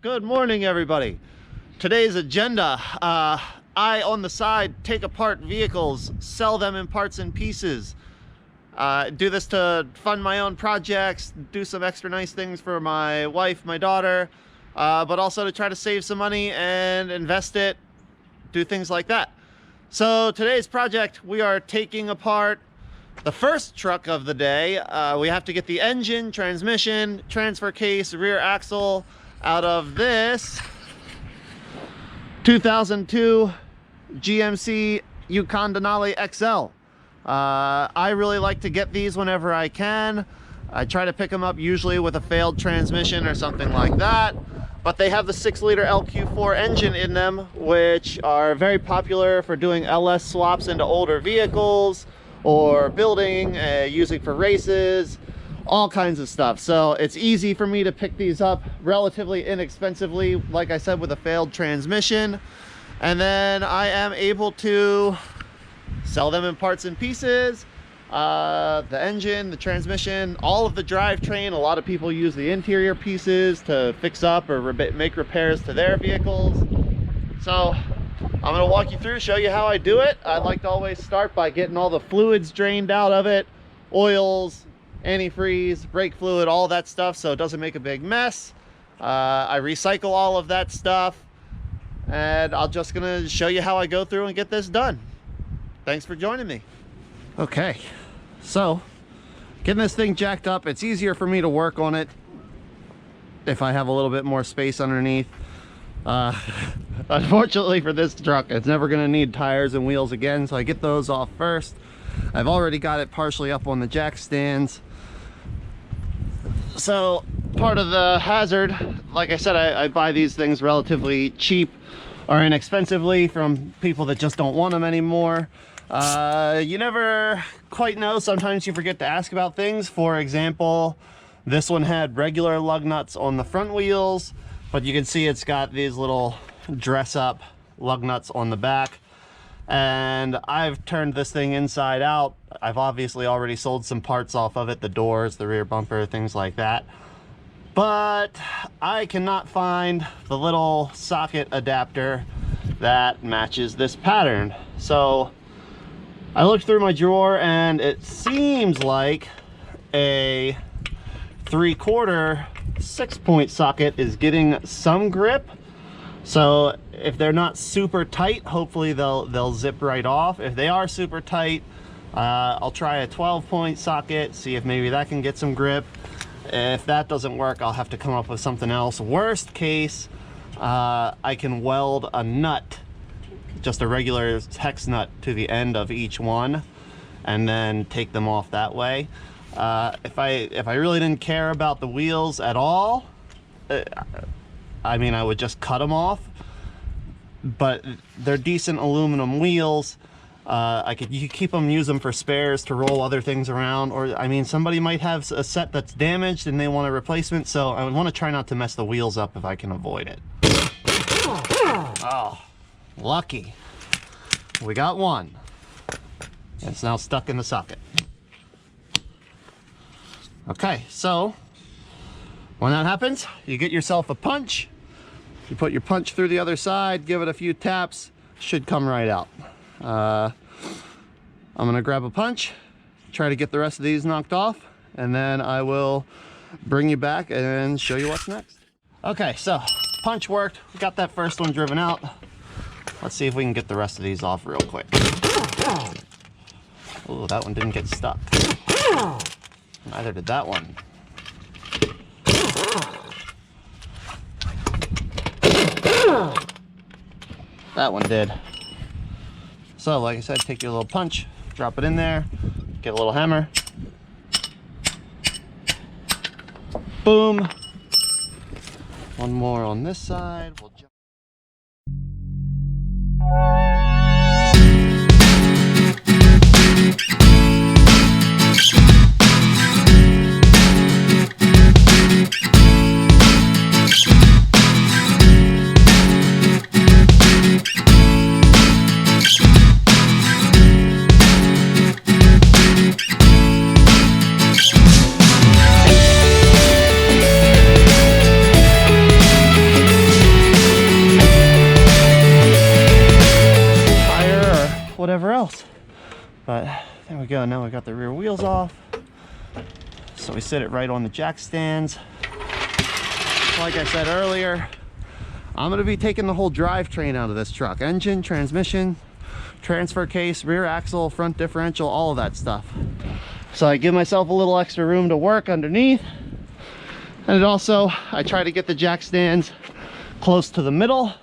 Good morning, everybody. Today's agenda, I on the side take apart vehicles, sell them in parts and pieces. Do this to fund my own projects, do some extra nice things for my wife, my daughter, but also to try to save some money and invest it, do things like that. So today's project, we are taking apart the first truck of the day. We have to get the engine, transmission, transfer case, rear axle out of this 2002 GMC Yukon Denali XL. I really like to get these whenever I can. I try to pick them up usually with a failed transmission or something like that. But they have the 6-liter LQ4 engine in them, which are very popular for doing LS swaps into older vehicles or building, using for races, all kinds of stuff. So it's easy for me to pick these up relatively inexpensively, like I said, with a failed transmission. And then I am able to sell them in parts and pieces. The engine, the transmission, all of the drivetrain. A lot of people use the interior pieces to fix up or make repairs to their vehicles. So I'm going to walk you through, show you how I do it. I like to always start by getting all the fluids drained out of it, oils, antifreeze, brake fluid, all that stuff, so it doesn't make a big mess. I recycle all of that stuff, and I'm just going to show you how I go through and get this done. Thanks for joining me. Okay, so getting this thing jacked up, it's easier for me to work on it if I have a little bit more space underneath. Unfortunately for this truck, it's never going to need tires and wheels again, so I get those off first. I've already got it partially up on the jack stands. So part of the hazard, like I said, I buy these things relatively cheap or inexpensively from people that just don't want them anymore. You never quite know. Sometimes you forget to ask about things. For example, this one had regular lug nuts on the front wheels, but you can see it's got these little dress up lug nuts on the back. And I've turned this thing inside out. I've obviously already sold some parts off of it, the doors, the rear bumper, things like that. But I cannot find the little socket adapter that matches this pattern. So I looked through my drawer and it seems like a 3/4 6-point socket is getting some grip. So if they're not super tight, hopefully they'll zip right off. If they are super tight, I'll try a 12-point socket, see if maybe that can get some grip. If that doesn't work, I'll have to come up with something else. Worst case, I can weld a nut, just a regular hex nut, to the end of each one and then take them off that way. If I really didn't care about the wheels at all, I mean, I would just cut them off, but they're decent aluminum wheels. You could keep them, use them for spares to roll other things around, or I mean, somebody might have a set that's damaged and they want a replacement, so I would want to try not to mess the wheels up if I can avoid it. Oh, lucky. We got one. It's now stuck in the socket. Okay, so when that happens, you get yourself a punch. You put your punch through the other side, give it a few taps, should come right out. I'm gonna grab a punch, try to get the rest of these knocked off, and then I will bring you back and show you what's next. Okay, so punch worked. We got that first one driven out. Let's see if we can get the rest of these off real quick. Oh, that one didn't get stuck. Neither did that one. That one did. So like I said, take your little punch, drop it in there, get a little hammer, boom. One more on this side. We'll jump. But there we go. Now we got the rear wheels off. So we sit it right on the jack stands. Like I said earlier, I'm gonna be taking the whole drivetrain out of this truck. Engine, transmission, transfer case, rear axle, front differential, all of that stuff. So I give myself a little extra room to work underneath. And it also, I try to get the jack stands close to the middle.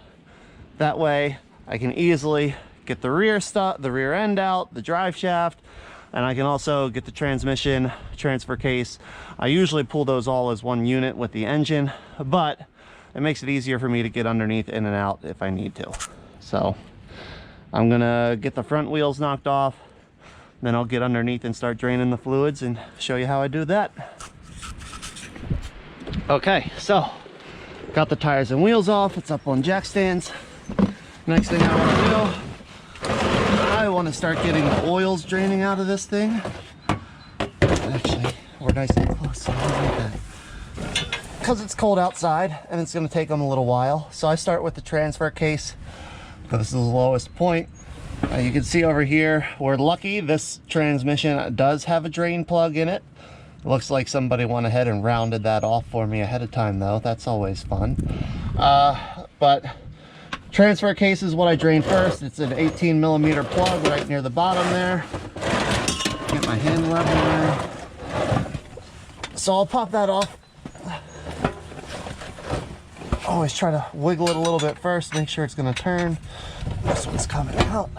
That way I can easily get the rear stuff, the rear end out, the drive shaft, and I can also get the transmission, transfer case. I usually pull those all as one unit with the engine, but it makes it easier for me to get underneath, in and out if I need to. So I'm gonna get the front wheels knocked off, then I'll get underneath and start draining the fluids and show you how I do that. Okay, so got the tires and wheels off. It's up on jack stands. Next thing I want to do, I want to start getting the oils draining out of this thing. Actually, we're nice and close, so I don't like that. Because it's cold outside and it's going to take them a little while. So I start with the transfer case. This is the lowest point. You can see over here, we're lucky this transmission does have a drain plug in it. It looks like somebody went ahead and rounded that off for me ahead of time though. That's always fun. But transfer case is what I drain first. It's an 18mm plug right near the bottom there. Get my hand level there. So I'll pop that off. Always try to wiggle it a little bit first, make sure it's going to turn. This one's coming out.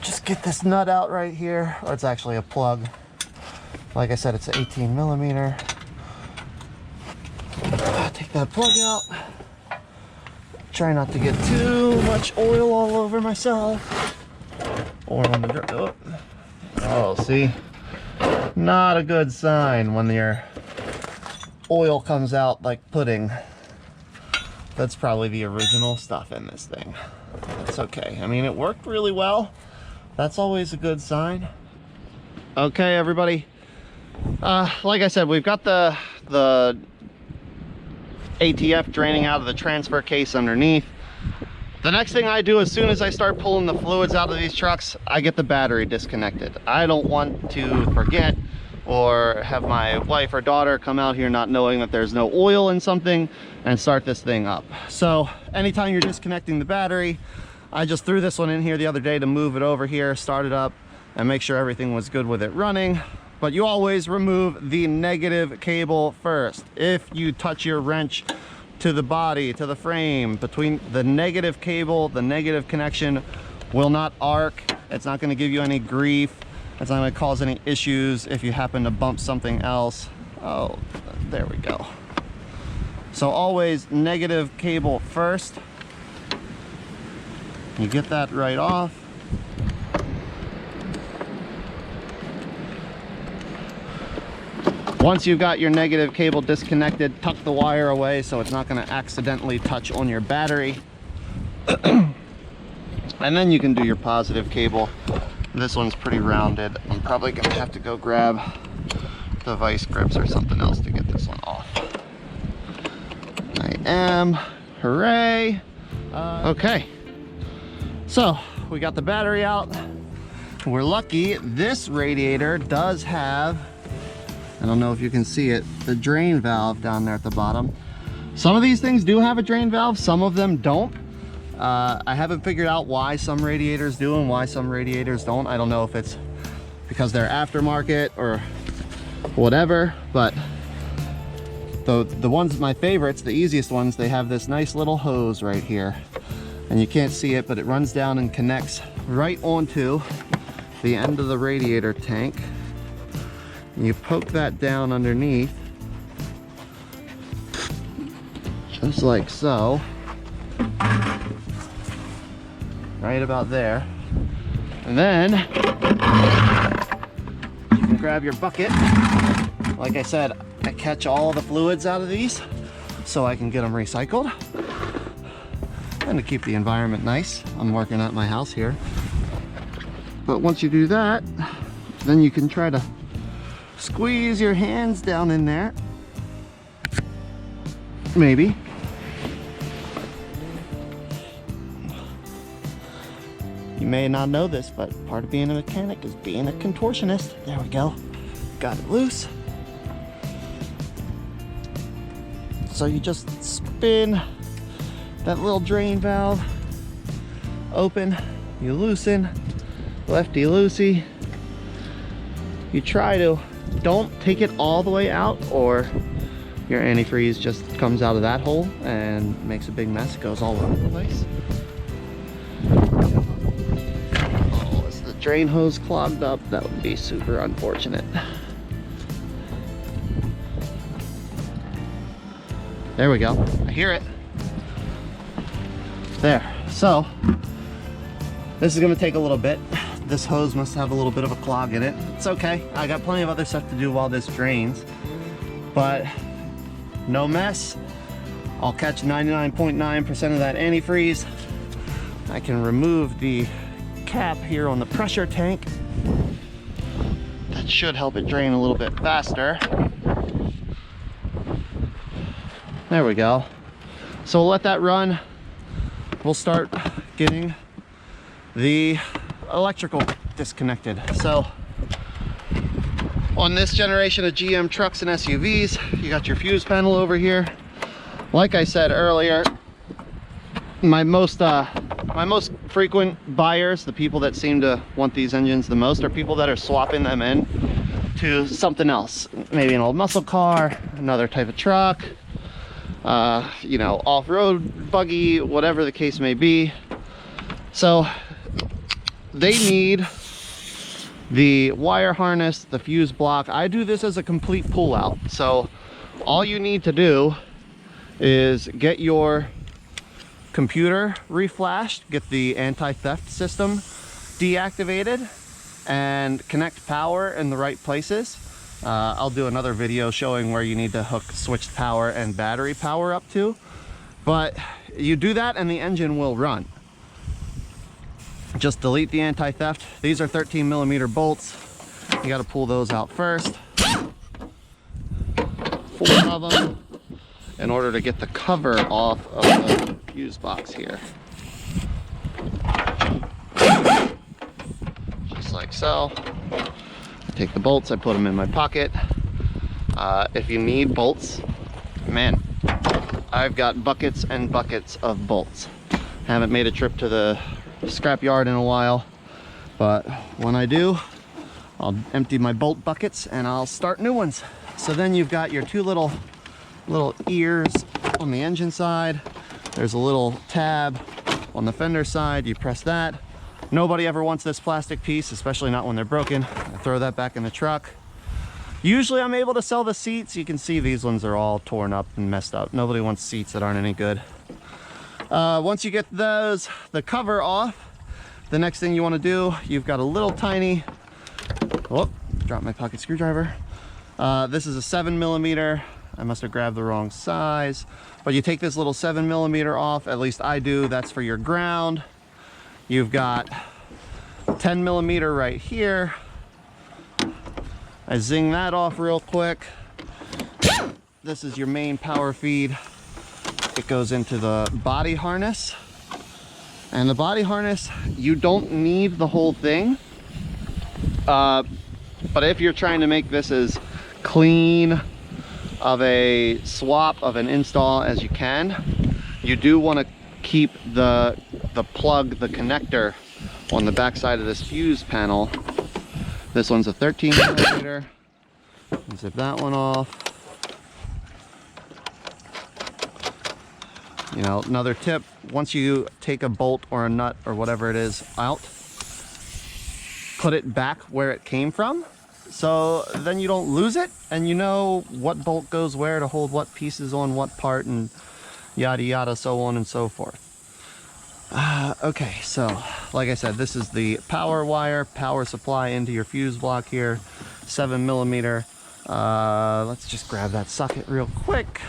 Just get this nut out right here, or it's actually a plug. Like I said, it's an 18mm. Take that plug out. Try not to get too much oil all over myself. Or on the oh, see? Not a good sign when your oil comes out like pudding. That's probably the original stuff in this thing. It's okay. I mean, it worked really well. That's always a good sign. Okay, everybody. Like I said, we've got the ATF draining out of the transfer case underneath. The next thing I do as soon as I start pulling the fluids out of these trucks, I get the battery disconnected. I don't want to forget or have my wife or daughter come out here not knowing that there's no oil in something and start this thing up. So anytime you're disconnecting the battery, I just threw this one in here the other day to move it over here, start it up, and make sure everything was good with it running. But you always remove the negative cable first. If you touch your wrench to the body, to the frame, between the negative cable, the negative connection will not arc. It's not going to give you any grief. It's not going to cause any issues if you happen to bump something else. Oh, there we go. So always negative cable first. You get that right off. Once you've got your negative cable disconnected, tuck the wire away so it's not going to accidentally touch on your battery. And then you can do your positive cable. This one's pretty rounded. I'm probably going to have to go grab the vice grips or something else to get this one off. I am. Hooray. Okay. So we got the battery out. We're lucky this radiator does have, I don't know if you can see it, the drain valve down there at the bottom. Some of these things do have a drain valve, some of them don't. I haven't figured out why some radiators do and why some radiators don't. I don't know if it's because they're aftermarket or whatever, but the ones, my favorites, the easiest ones, they have this nice little hose right here. And you can't see it, but it runs down and connects right onto the end of the radiator tank. And you poke that down underneath, just like so. Right about there. And then you can grab your bucket. Like I said, I catch all the fluids out of these so I can get them recycled. And to keep the environment nice. I'm working at my house here. But once you do that, then you can try to squeeze your hands down in there. Maybe. You may not know this, but part of being a mechanic is being a contortionist. There we go. Got it loose. So you just spin that little drain valve open, you loosen, lefty loosey. You try to, don't take it all the way out or your antifreeze just comes out of that hole and makes a big mess. It goes all over the place. Oh, is the drain hose clogged up? That would be super unfortunate. There we go. I hear it. There. So, this is going to take a little bit. This hose must have a little bit of a clog in it. It's okay. I got plenty of other stuff to do while this drains. But no mess. I'll catch 99.9% of that antifreeze. I can remove the cap here on the pressure tank. That should help it drain a little bit faster. There we go. So we'll let that run. We'll start getting the electrical disconnected. So on this generation of GM trucks and SUVs, you got your fuse panel over here. Like I said earlier, my most frequent buyers, the people that seem to want these engines the most, are people that are swapping them in to something else. Maybe an old muscle car, another type of truck, you know, off-road buggy, whatever the case may be. So they need the wire harness, the fuse block. I do this as a complete pull out. So all you need to do is get your computer reflashed, get the anti-theft system deactivated, and connect power in the right places. I'll do another video showing where you need to hook switched power and battery power up to. But you do that and the engine will run. Just delete the anti-theft. These are 13mm bolts. You got to pull those out first. 4 of them in order to get the cover off of the fuse box here. Just like so. I take the bolts, I put them in my pocket. If you need bolts, man, I've got buckets and buckets of bolts. Haven't made a trip to the scrap yard in a while, but when I do, I'll empty my bolt buckets and I'll start new ones. So then you've got your two little ears on the engine side. There's a little tab on the fender side. You press that. Nobody ever wants this plastic piece, especially not when they're broken. I throw that back in the truck. Usually I'm able to sell the seats. You can see these ones are all torn up and messed up. Nobody wants seats that aren't any good. Once you get the cover off, the next thing you want to do, you've got a little tiny, oh, dropped my pocket screwdriver. This is a 7mm. I must have grabbed the wrong size, but you take this little 7mm off, at least I do. That's for your ground. You've got 10mm right here. I zing that off real quick. This is your main power feed. It goes into the body harness. And the body harness, you don't need the whole thing. But if you're trying to make this as clean of a swap of an install as you can, you do want to keep the plug, the connector on the back side of this fuse panel. This one's a 13mm. Zip that one off. You know, another tip, once you take a bolt or a nut or whatever it is out, put it back where it came from, so then you don't lose it and you know what bolt goes where to hold what pieces on what part and yada yada, so on and so forth. Okay, so like I said, this is the power wire, power supply into your fuse block here, 7mm. Let's just grab that socket real quick.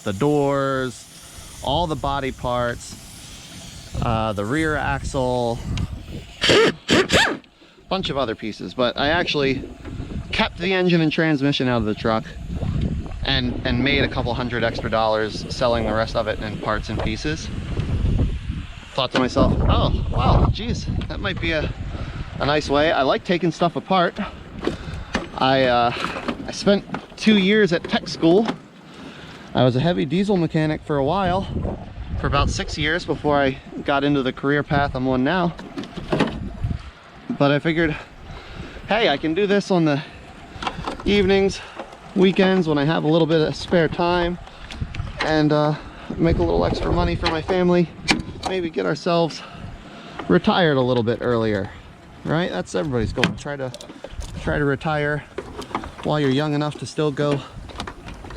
The doors, all the body parts, the rear axle, bunch of other pieces, but I actually kept the engine and transmission out of the truck and made a couple $100 extra selling the rest of it in parts and pieces. thought to myself, oh, wow, geez, that might be a nice way. I like taking stuff apart. I spent 2 years at tech school. I was a heavy diesel mechanic for a while, for about 6 years before I got into the career path I'm on now. But I figured, hey, I can do this on the evenings, weekends, when I have a little bit of spare time, and make a little extra money for my family. Maybe get ourselves retired a little bit earlier, right? That's everybody's goal. Try to retire while you're young enough to still go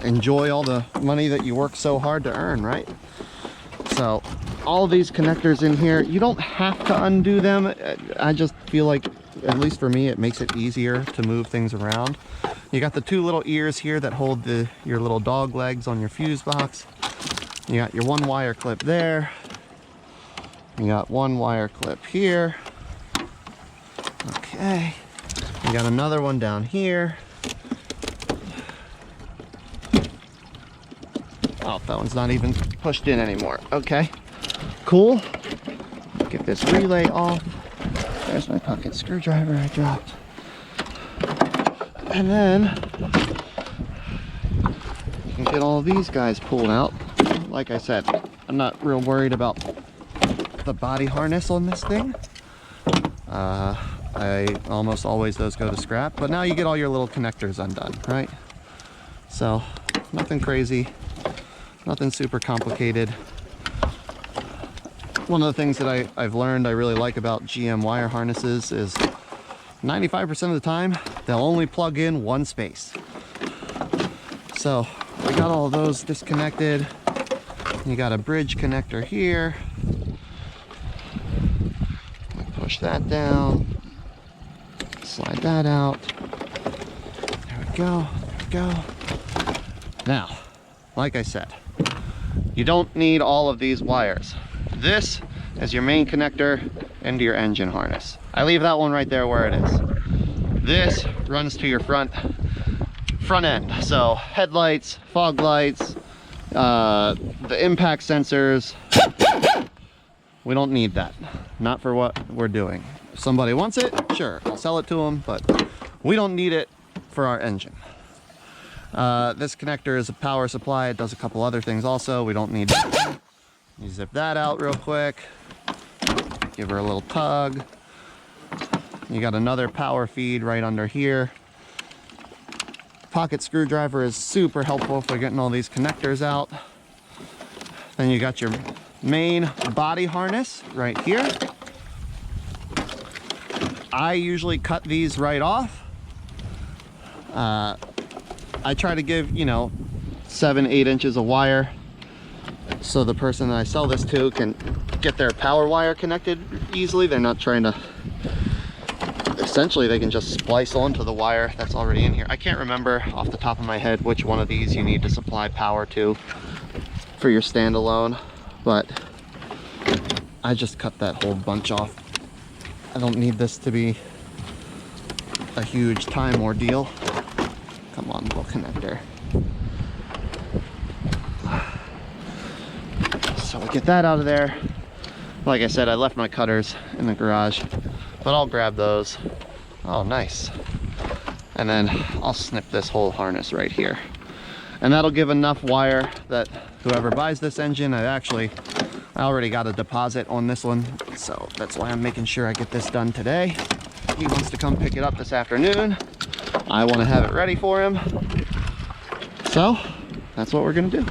enjoy all the money that you work so hard to earn, right? So all of these connectors in here, you don't have to undo them. I just feel like, at least for me, it makes it easier to move things around. You got the 2 little ears here that hold your little dog legs on your fuse box. You got your 1 wire clip there. You got 1 wire clip here. Okay. You got another one down here. Oh, that one's not even pushed in anymore. Okay, cool. Get this relay off. There's my pocket screwdriver I dropped. And then you can get all of these guys pulled out. Like I said, I'm not real worried about the body harness on this thing. Almost always those go to scrap, but now you get all your little connectors undone, right? So nothing crazy, nothing super complicated. One of the things that I've learned I really like about GM wire harnesses is 95% of the time they'll only plug in 1 space. So we got all of those disconnected. You got a bridge connector here. Push that down, slide that out. There we go, there we go. Now, like I said, you don't need all of these wires. This is your main connector into your engine harness. I leave that one right there where it is. This runs to your front end. So headlights, fog lights, the impact sensors. We don't need that. Not for what we're doing. If somebody wants it, sure, I'll sell it to them, but we don't need it for our engine. This connector is a power supply. It does a couple other things also. We don't need that. You zip that out real quick. Give her a little tug. You got another power feed right under here. Pocket screwdriver is super helpful for getting all these connectors out. Then you got your main body harness right here. I usually cut these right off. I try to give, 7-8 inches of wire so the person that I sell this to can get their power wire connected easily. They're not trying to, essentially they can just splice onto the wire that's already in here. I can't remember off the top of my head which one of these you need to supply power to for your standalone, but I just cut that whole bunch off. I don't need this to be a huge time ordeal. Come on, little connector. So we'll get that out of there. Like I said, I left my cutters in the garage, but I'll grab those. Oh, nice. And then I'll snip this whole harness right here. And that'll give enough wire that whoever buys this engine, I already got a deposit on this one, so that's why I'm making sure I get this done today. He wants to come pick it up this afternoon. I want to have it ready for him. So that's what we're gonna do.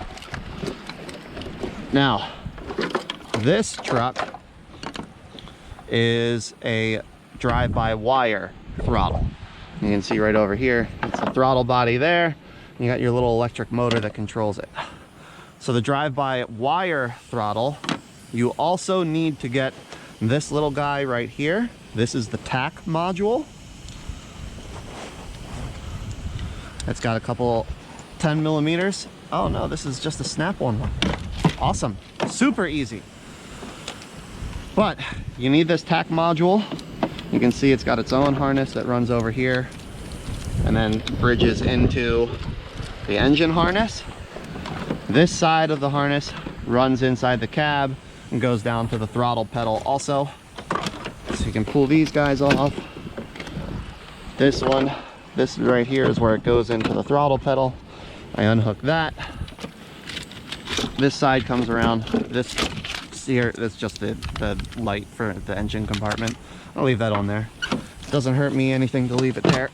Now, this truck is a drive-by-wire throttle. You can see right over here, it's a throttle body there. You got your little electric motor that controls it. So the drive-by-wire throttle, you also need to get this little guy right here. This is the TAC module. It's got a couple 10 millimeters. Oh no, this is just a snap-on one. Awesome, super easy. But you need this TAC module. You can see it's got its own harness that runs over here and then bridges into the engine harness. This side of the harness runs inside the cab. and goes down to the throttle pedal also. So you can pull these guys off. This one, this right here is where it goes into the throttle pedal. I unhook that. This side comes around. This here, that's just the light for the engine compartment. I'll leave that on there. Doesn't hurt me anything to leave it there.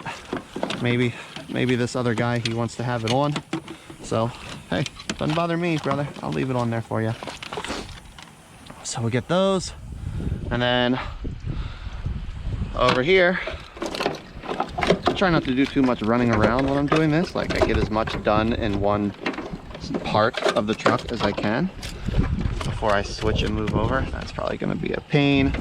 Maybe this other guy, he wants to have it on. So, hey, doesn't bother me, brother. I'll leave it on there for you. So we get those. And then over here, I try not to do too much running around when I'm doing this. Like, I get as much done in one part of the truck as I can before I switch and move over. That's probably going to be a pain.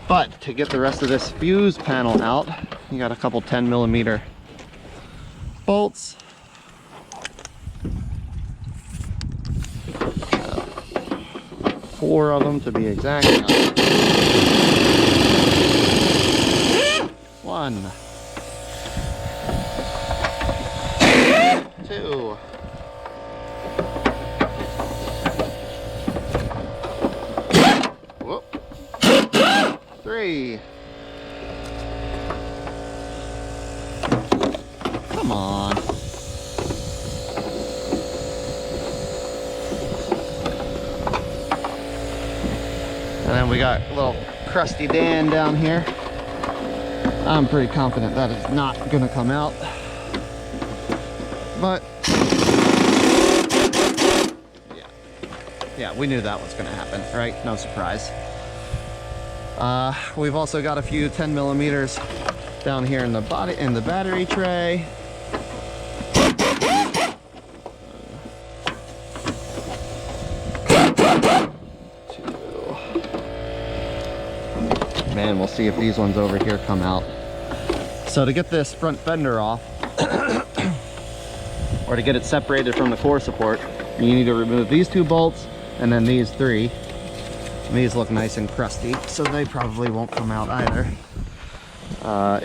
But to get the rest of this fuse panel out, you got a couple 10mm bolts. 4 of them to be exact. 1, 2, 3. Come on. And then we got a little crusty Dan down here. I'm pretty confident that is not gonna come out. But yeah, we knew that was gonna happen, right? No surprise. We've also got a few 10mm down here in the battery tray. Man, we'll see if these ones over here come out. So to get this front fender off, or to get it separated from the core support, you need to remove these 2 bolts and then these 3. And these look nice and crusty, so they probably won't come out either.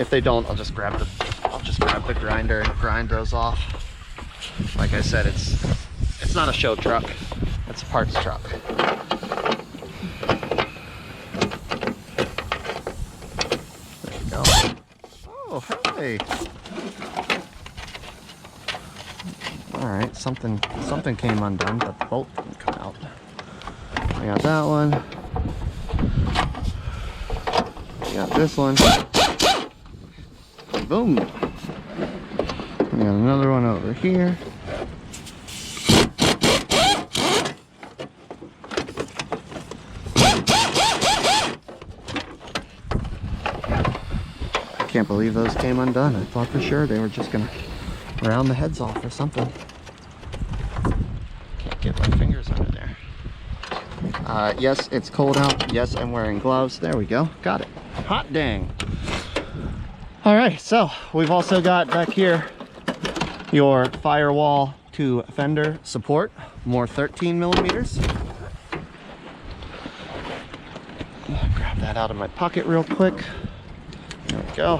If they don't, I'll just grab the grinder and grind those off. Like I said, it's not a show truck; it's a parts truck. There you go. Oh, hey! All right, something came undone, but the bolt didn't come out. I got that one. I got this one. Boom. I got another one over here. I can't believe those came undone. I thought for sure they were just gonna round the heads off or something. Can't get my fingers under there. Yes, it's cold out. Yes, I'm wearing gloves. There we go. Got it. Hot dang. All right, so we've also got back here your firewall to fender support, more 13mm. Grab that out of my pocket real quick. There we go.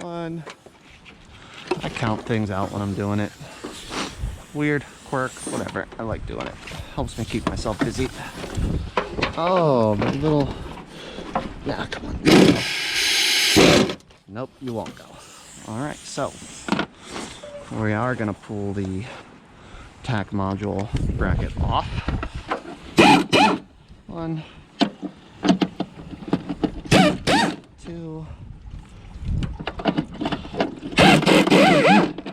One. I count things out when I'm doing it. Weird, quirk, whatever. I like doing it. Helps me keep myself busy. Oh, my little... Nah, come on. Nope, you won't go. Alright, so we are going to pull the tack module bracket off. 1, 2,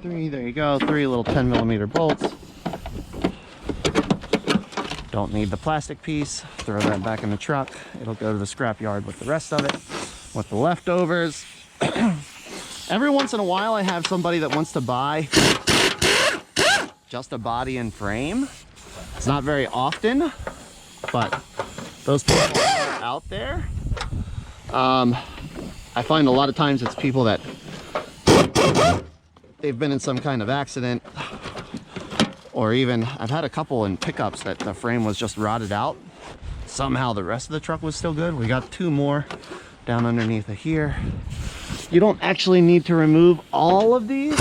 3, there you go, 3 little 10mm bolts. Don't need the plastic piece, throw that back in the truck. It'll go to the scrap yard with the rest of it, with the leftovers. Every once in a while I have somebody that wants to buy just a body and frame. It's not very often, but those people are out there. I find a lot of times it's people that they've been in some kind of accident, or even I've had a couple in pickups that the frame was just rotted out. Somehow the rest of the truck was still good. We got 2 more down underneath of here. You don't actually need to remove all of these,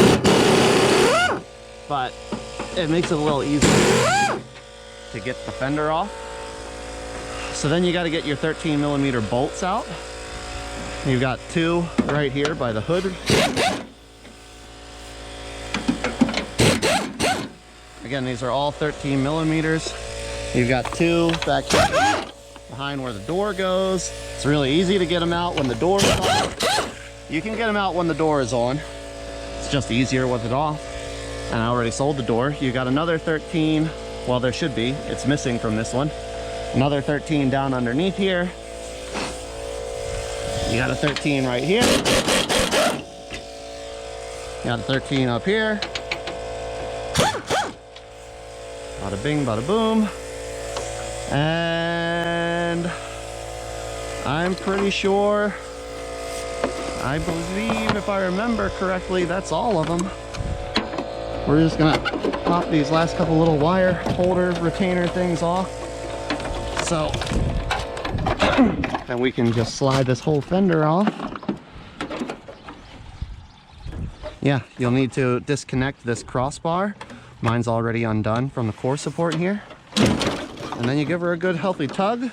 but it makes it a little easier to get the fender off. So then you got to get your 13mm bolts out. You've got 2 right here by the hood. Again, these are all 13mm. You've got 2 back here behind where the door goes. It's really easy to get them out when the door is on. You can get them out when the door is on. It's just easier with it off. And I already sold the door. You got another 13. Well, there should be. It's missing from this one. Another 13 down underneath here. You got a 13 right here. You got a 13 up here. Bada bing, bada boom. And I'm pretty sure, I believe if I remember correctly, that's all of them. We're just gonna pop these last couple little wire holder retainer things off. So, then we can just slide this whole fender off. Yeah, you'll need to disconnect this crossbar. Mine's already undone from the core support here. And then you give her a good healthy tug.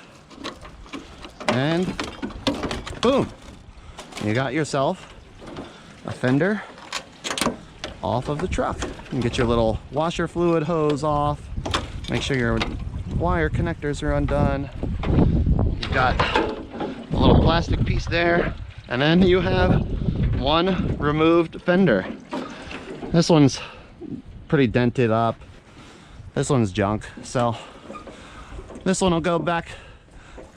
And boom! You got yourself a fender off of the truck. You can get your little washer fluid hose off. Make sure your wire connectors are undone. You've got a little plastic piece there, and then you have one removed fender. This one's pretty dented up. This one's junk, so this one will go back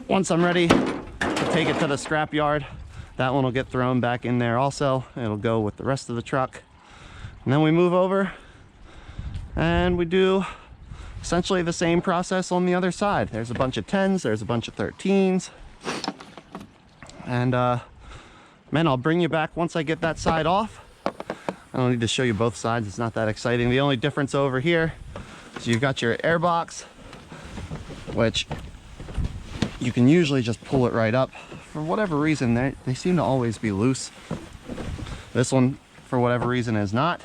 once I'm ready to take it to the scrap yard. That one will get thrown back in there also. It'll go with the rest of the truck. And then we move over and we do essentially the same process on the other side. There's a bunch of 10s, there's a bunch of 13s. And man, I'll bring you back once I get that side off. I don't need to show you both sides, it's not that exciting. The only difference over here is you've got your air box, which you can usually just pull it right up. For whatever reason, they seem to always be loose. This one, for whatever reason, is not.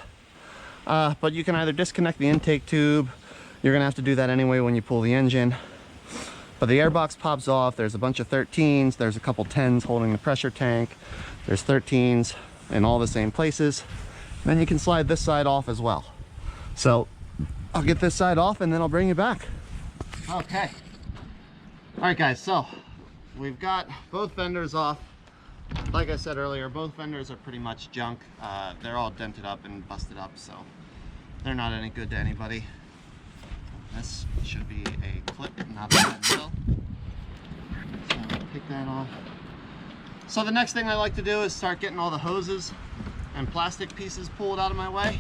But you can either disconnect the intake tube. You're gonna have to do that anyway when you pull the engine. But the airbox pops off. There's a bunch of 13s. There's a couple 10s holding the pressure tank. There's 13s in all the same places. Then you can slide this side off as well. So I'll get this side off and then I'll bring you back. Okay. All right, guys, so we've got both fenders off. Like I said earlier, both fenders are pretty much junk. They're all dented up and busted up, so they're not any good to anybody. This should be a clip, not a handle. So take that off. So the next thing I like to do is start getting all the hoses and plastic pieces pulled out of my way.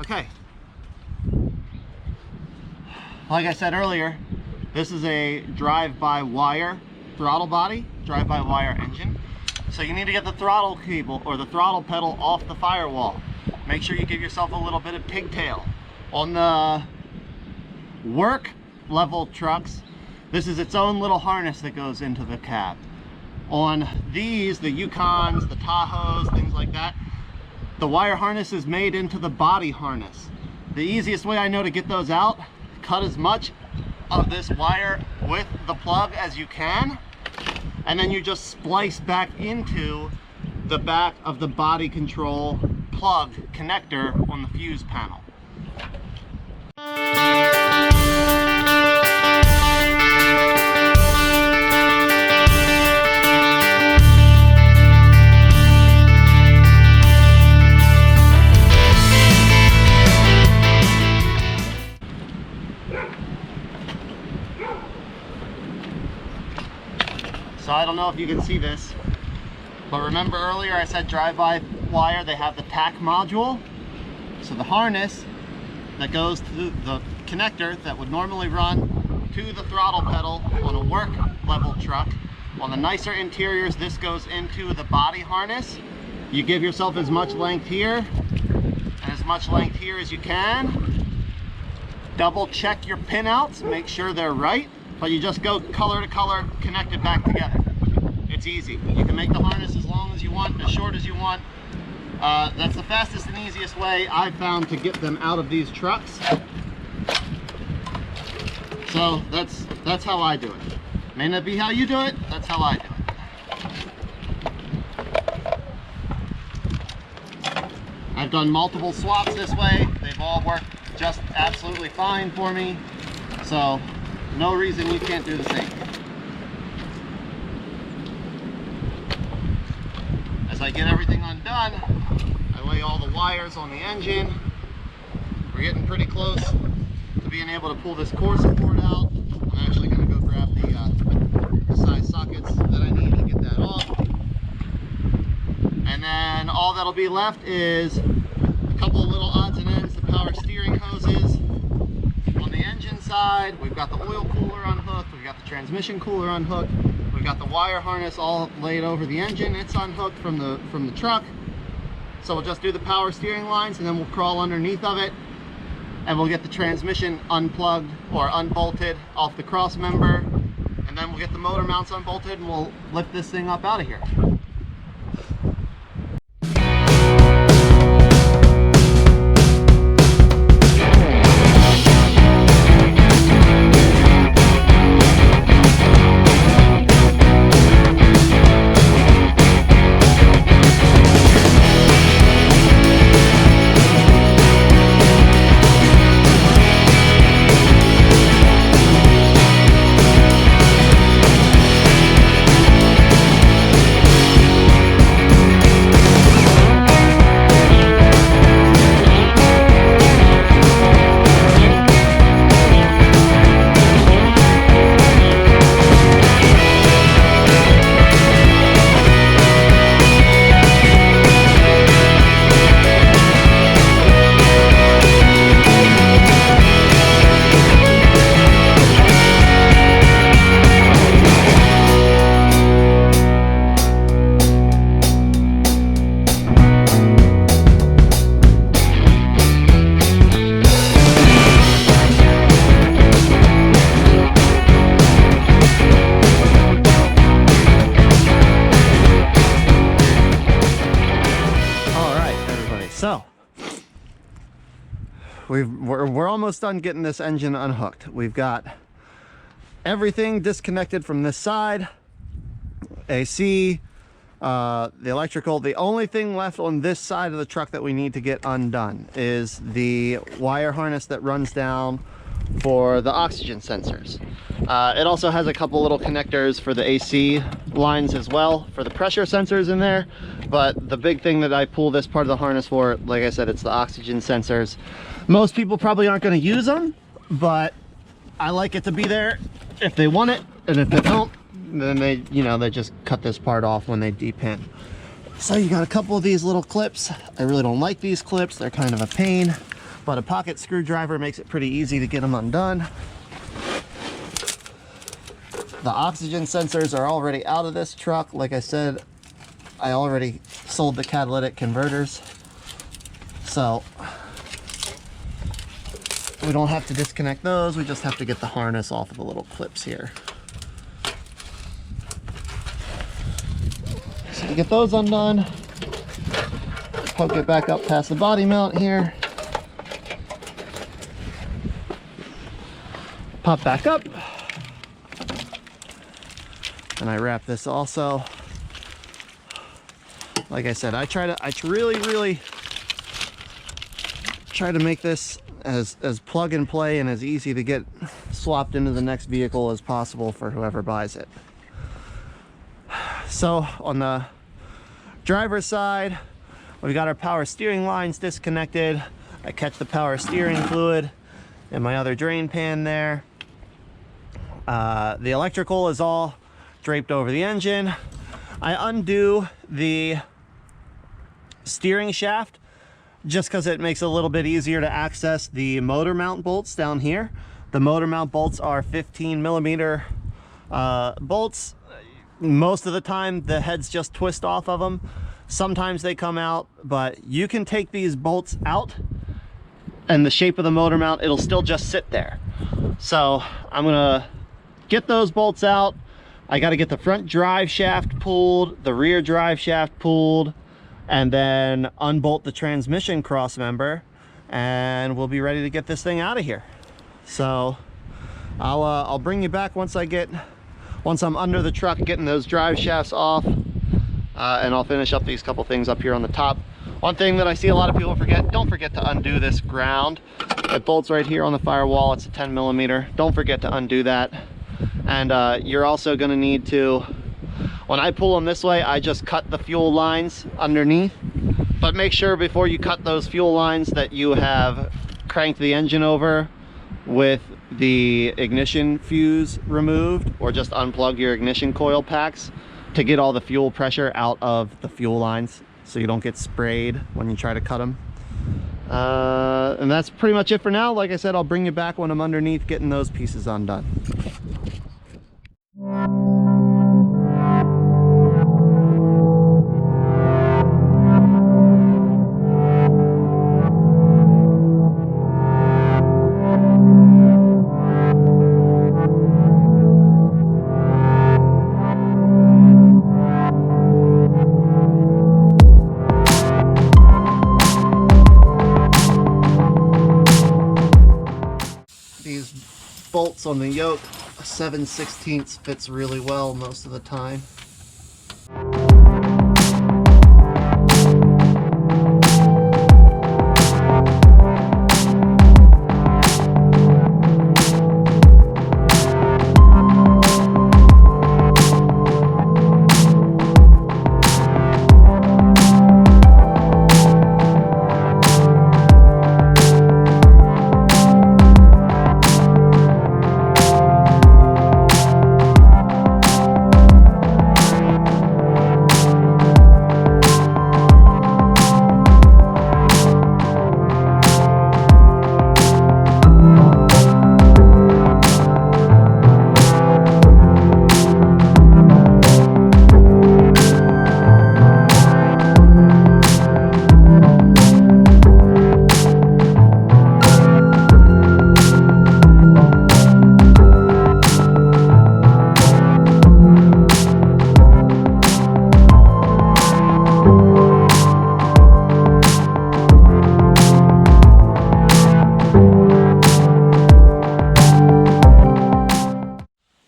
Okay. Like I said earlier, this is a drive-by-wire throttle body, drive-by-wire engine. So you need to get the throttle cable or the throttle pedal off the firewall. Make sure you give yourself a little bit of pigtail. On the work level trucks, this is its own little harness that goes into the cab. On these, the Yukons, the Tahoes, things like that, the wire harness is made into the body harness. The easiest way I know to get those out, cut as much of this wire with the plug as you can, and then you just splice back into the back of the body control plug connector on the fuse panel. So I don't know if you can see this, but remember earlier I said drive-by-wire, they have the TAC module. So the harness that goes to the connector that would normally run to the throttle pedal on a work level truck. On the nicer interiors, this goes into the body harness. You give yourself as much length here and as much length here as you can. Double check your pinouts, make sure they're right. But you just go color to color, connect it back together. It's easy. You can make the harness as long as you want, as short as you want. That's the fastest and easiest way I've found to get them out of these trucks. So that's how I do it. May not be how you do it, that's how I do it. I've done multiple swaps this way. They've all worked just absolutely fine for me. So no reason you can't do the same. As I get everything undone, I lay all the wires on the engine. We're getting pretty close to being able to pull this core support out. I'm actually going to go grab the size sockets that I need to get that off. And then all that'll be left is a couple of little odds and ends, the power steering hoses. Side, we've got the oil cooler unhooked, we've got the transmission cooler unhooked, we've got the wire harness all laid over the engine. It's unhooked from the truck. So we'll just do the power steering lines and then we'll crawl underneath of it and we'll get the transmission unplugged or unbolted off the cross member, and then we'll get the motor mounts unbolted and we'll lift this thing up out of here. So we're almost done getting this engine unhooked. We've got everything disconnected from this side, AC, the electrical. The only thing left on this side of the truck that we need to get undone is the wire harness that runs down for the oxygen sensors. It also has a couple little connectors for the AC lines as well, for the pressure sensors in there. But the big thing that I pull this part of the harness for, like I said, it's the oxygen sensors. Most people probably aren't going to use them, but I like it to be there if they want it, and if they don't, then they just cut this part off when they depin. So you got a couple of these little clips. I really don't like these clips. They're kind of a pain. but a pocket screwdriver makes it pretty easy to get them undone. The oxygen sensors are already out of this truck. Like I said, I already sold the catalytic converters, so we don't have to disconnect those. We just have to get the harness off of the little clips here. So to get those undone, poke it back up past the body mount here, pop back up, and I wrap this also. Like I said, I really try to make this as plug and play and as easy to get swapped into the next vehicle as possible for whoever buys it. So on the driver's side, we've got our power steering lines disconnected. I catch the power steering fluid in my other drain pan there. The electrical is all draped over the engine. I undo the steering shaft just because it makes it a little bit easier to access the motor mount bolts down here. The motor mount bolts are 15mm bolts. Most of the time the heads just twist off of them. Sometimes they come out, but you can take these bolts out and the shape of the motor mount, it'll still just sit there. So I'm gonna get those bolts out. I got to get the front drive shaft pulled, the rear drive shaft pulled, and then unbolt the transmission cross member, and we'll be ready to get this thing out of here. So I'll bring you back once I'm under the truck getting those drive shafts off, and I'll finish up these couple things up here on the top. One thing that I see a lot of people forget, don't forget to undo this ground. It bolts right here on the firewall. It's a 10mm. Don't forget to undo that. And you're also going to need to, when I pull them this way, I just cut the fuel lines underneath, but make sure before you cut those fuel lines that you have cranked the engine over with the ignition fuse removed, or just unplug your ignition coil packs to get all the fuel pressure out of the fuel lines so you don't get sprayed when you try to cut them. And that's pretty much it for now. Like I said, I'll bring you back when I'm underneath getting those pieces undone. These bolts on the yoke, 7/16 fits really well most of the time.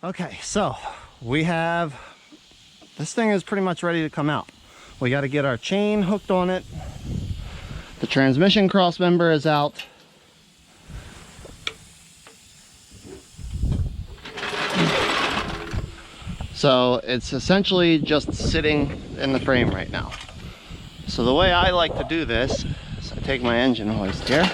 Okay, so we have, this thing is pretty much ready to come out. We got to get our chain hooked on it. The transmission cross member is out. So it's essentially just sitting in the frame right now. So the way I like to do this is I take my engine hoist here.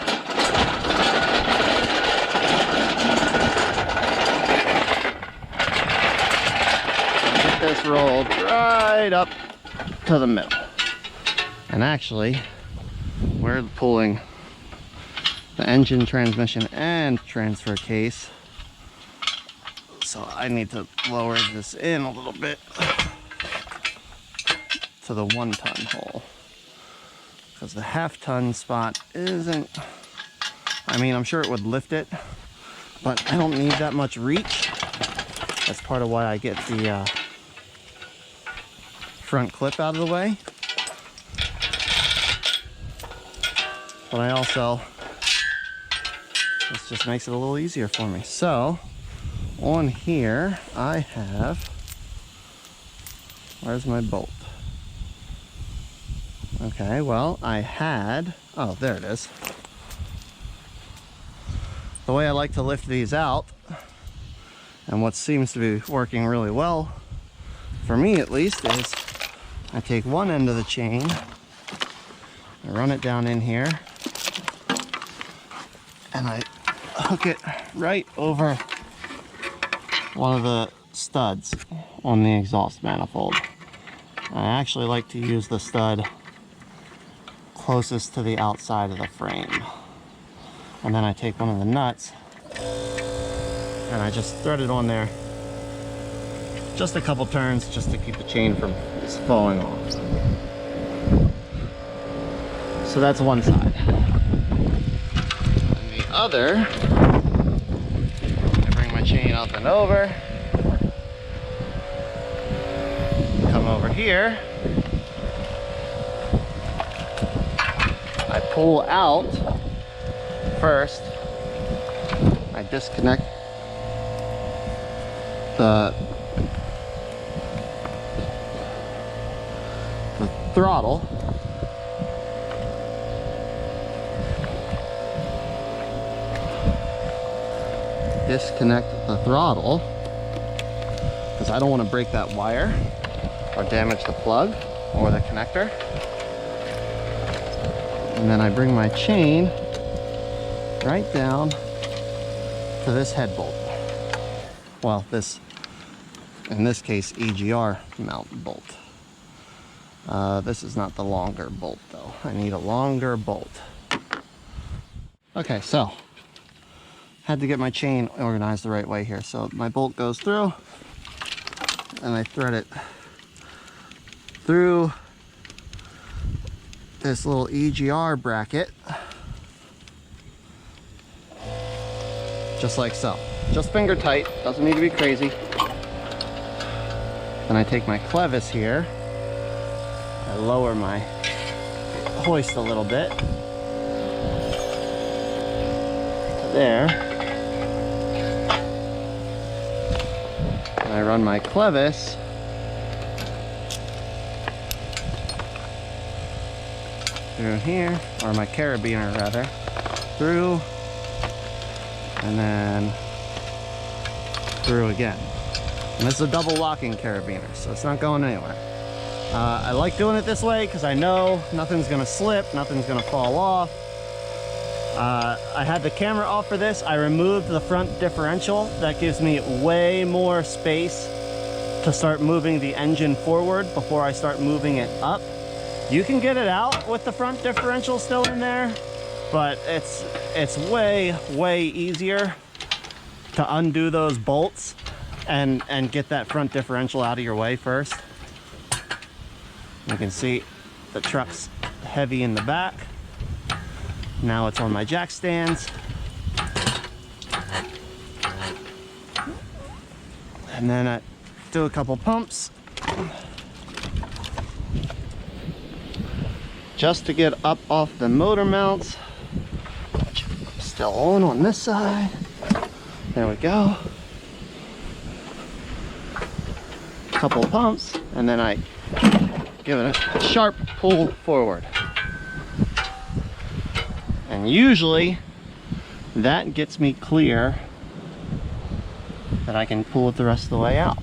Get this rolled right up to the middle. And actually, we're pulling the engine, transmission, and transfer case. So I need to lower this in a little bit to the 1-ton hole, because the half-ton spot isn't, I mean, I'm sure it would lift it, but I don't need that much reach. That's part of why I get the front clip out of the way. But I also, this just makes it a little easier for me. So on here I have, where's my bolt? Okay, well, I had, oh, there it is. The way I like to lift these out, and what seems to be working really well, for me at least, is I take one end of the chain, I run it down in here, and I hook it right over one of the studs on the exhaust manifold. I actually like to use the stud closest to the outside of the frame. And then I take one of the nuts and I just thread it on there. Just a couple turns just to keep the chain from falling off. So that's one side. And the other, I bring my chain up and over. Come over here. I pull out first. I disconnect the throttle. Disconnect the throttle because I don't want to break that wire or damage the plug or the connector. And then I bring my chain right down to this head bolt. Well, this, in this case, EGR mount bolt. This is not the longer bolt though. I need a longer bolt. Okay, so had to get my chain organized the right way here. So my bolt goes through and I thread it through this little EGR bracket, just like so. Just finger tight, doesn't need to be crazy. Then I take my clevis here, I lower my hoist a little bit to there, and I run my clevis through here, or my carabiner rather, through, and then through again. And this is a double locking carabiner, so it's not going anywhere. I like doing it this way because I know nothing's gonna slip, nothing's gonna fall off. I had the camera off for this. I removed the front differential. That gives me way more space to start moving the engine forward before I start moving it up. You can get it out with the front differential still in there, but it's way easier to undo those bolts and get that front differential out of your way first. You can see the truck's heavy in the back. Now it's on my jack stands. And then I do a couple pumps just to get up off the motor mounts, which I'm still on this side. There we go. Couple pumps, and then I give it a sharp pull forward. And usually that gets me clear that I can pull it the rest of the way out.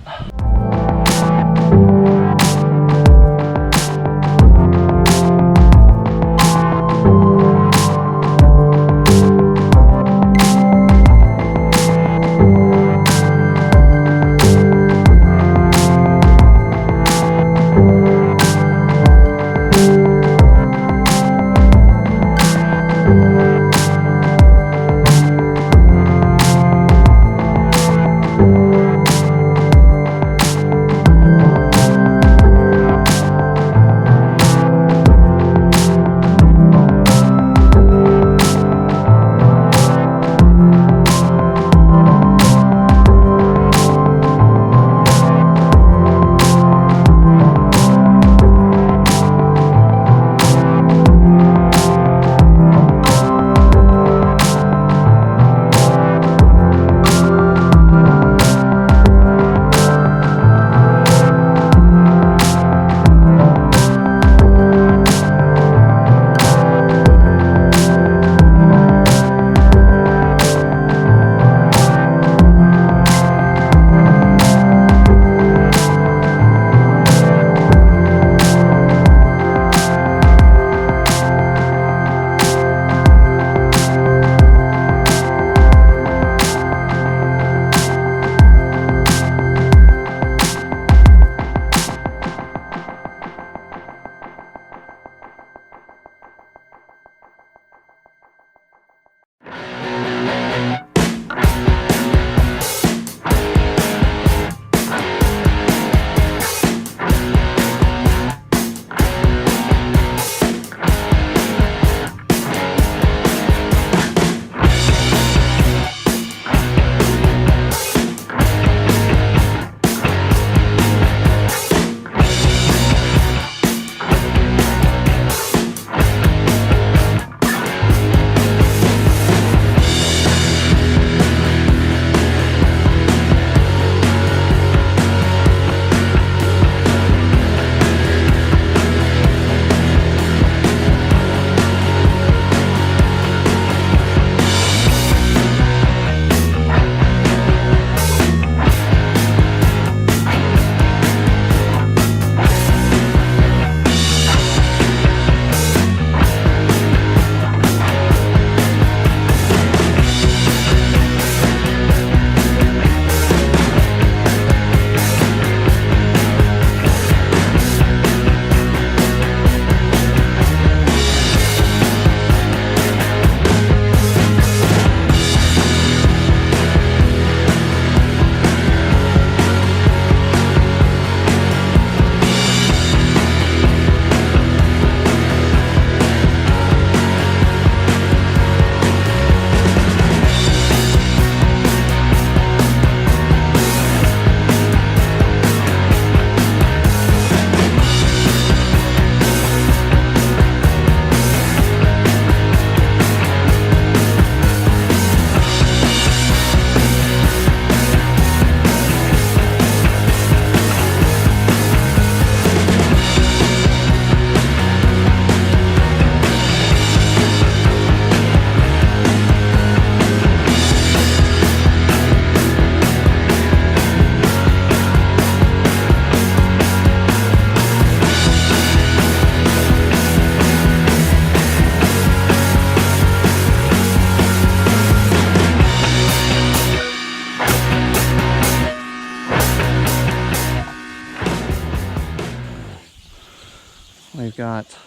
got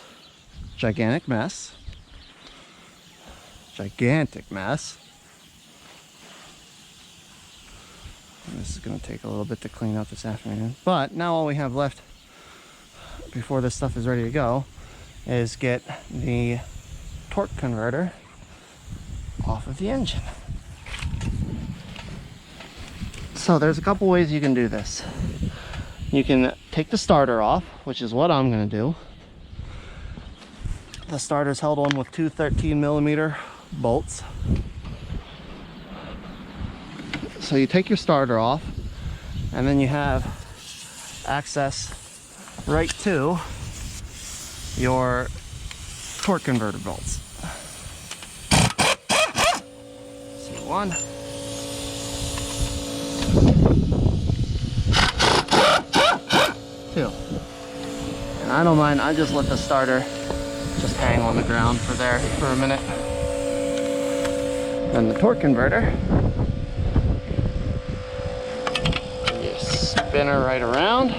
gigantic mess. Gigantic mess. And this is going to take a little bit to clean up this afternoon. But now all we have left before this stuff is ready to go is get the torque converter off of the engine. So there's a couple ways you can do this. You can take the starter off, which is what I'm going to do. The starter's held on with two 13mm bolts. So you take your starter off, and then you have access right to your torque converter bolts. See, one. Two. And I don't mind, I just let the starter just hang on the ground for a minute. Then the torque converter, you spin her right around.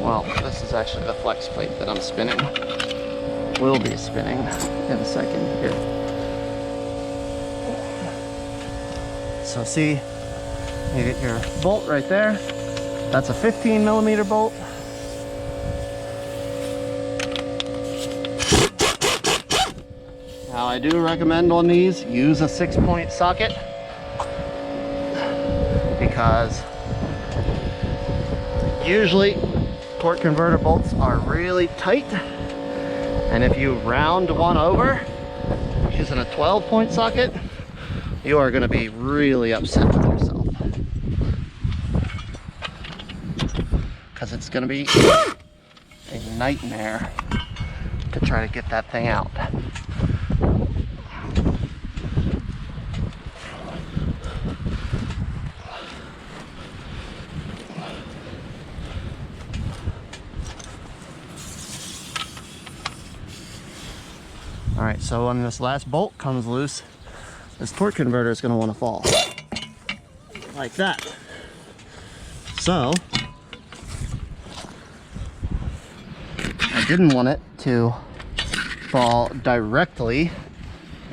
Well, this is actually the flex plate that I'm spinning. Will be spinning in a second here. So see, you get your bolt right there. That's a 15mm bolt. Now I do recommend on these, use a 6-point socket, because usually torque converter bolts are really tight, and if you round one over using a 12-point socket, you are going to be really upset with yourself, because it's going to be a nightmare to try to get that thing out. Alright, so when this last bolt comes loose, this torque converter is going to want to fall. Like that. So, I didn't want it to fall directly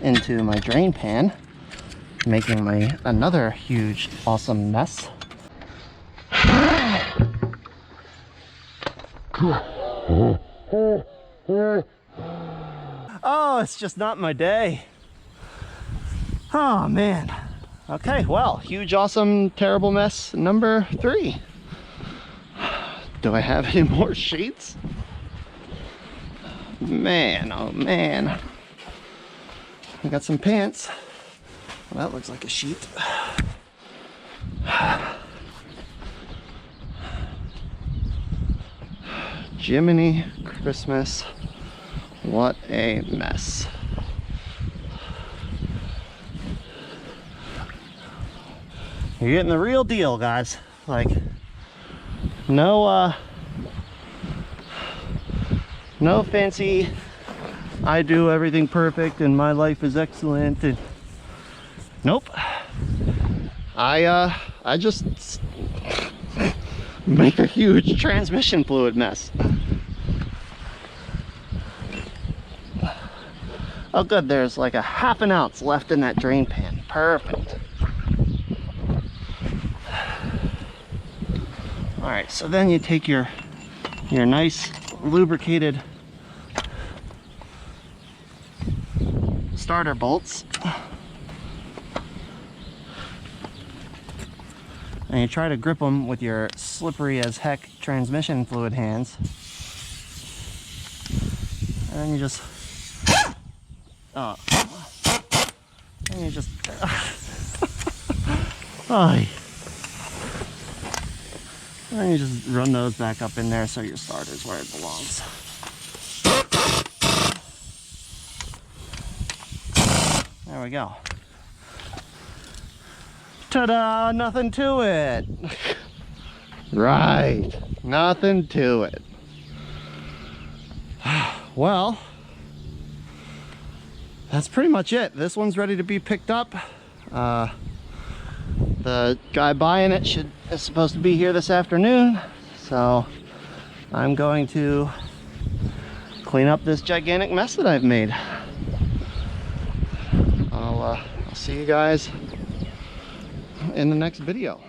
into my drain pan, making me another huge, awesome mess. Oh, it's just not my day. Oh man. Okay, well, huge, awesome, terrible mess number 3. Do I have any more sheets? Man, oh man. I got some pants. Well, that looks like a sheet. Jiminy Christmas. What a mess. You're getting the real deal, guys. Like, no fancy, I do everything perfect and my life is excellent. And nope. I just make a huge transmission fluid mess. Oh good, there's like a ½ an ounce left in that drain pan. Perfect. Alright, so then you take your nice lubricated starter bolts and you try to grip them with your slippery as heck transmission fluid hands, and then you just and you just and you just run those back up in there so your starter's where it belongs. There we go. Ta-da! Nothing to it. Right. Nothing to it. Well, that's pretty much it. This one's ready to be picked up. The guy buying it is supposed to be here this afternoon, so I'm going to clean up this gigantic mess that I've made. I'll see you guys in the next video.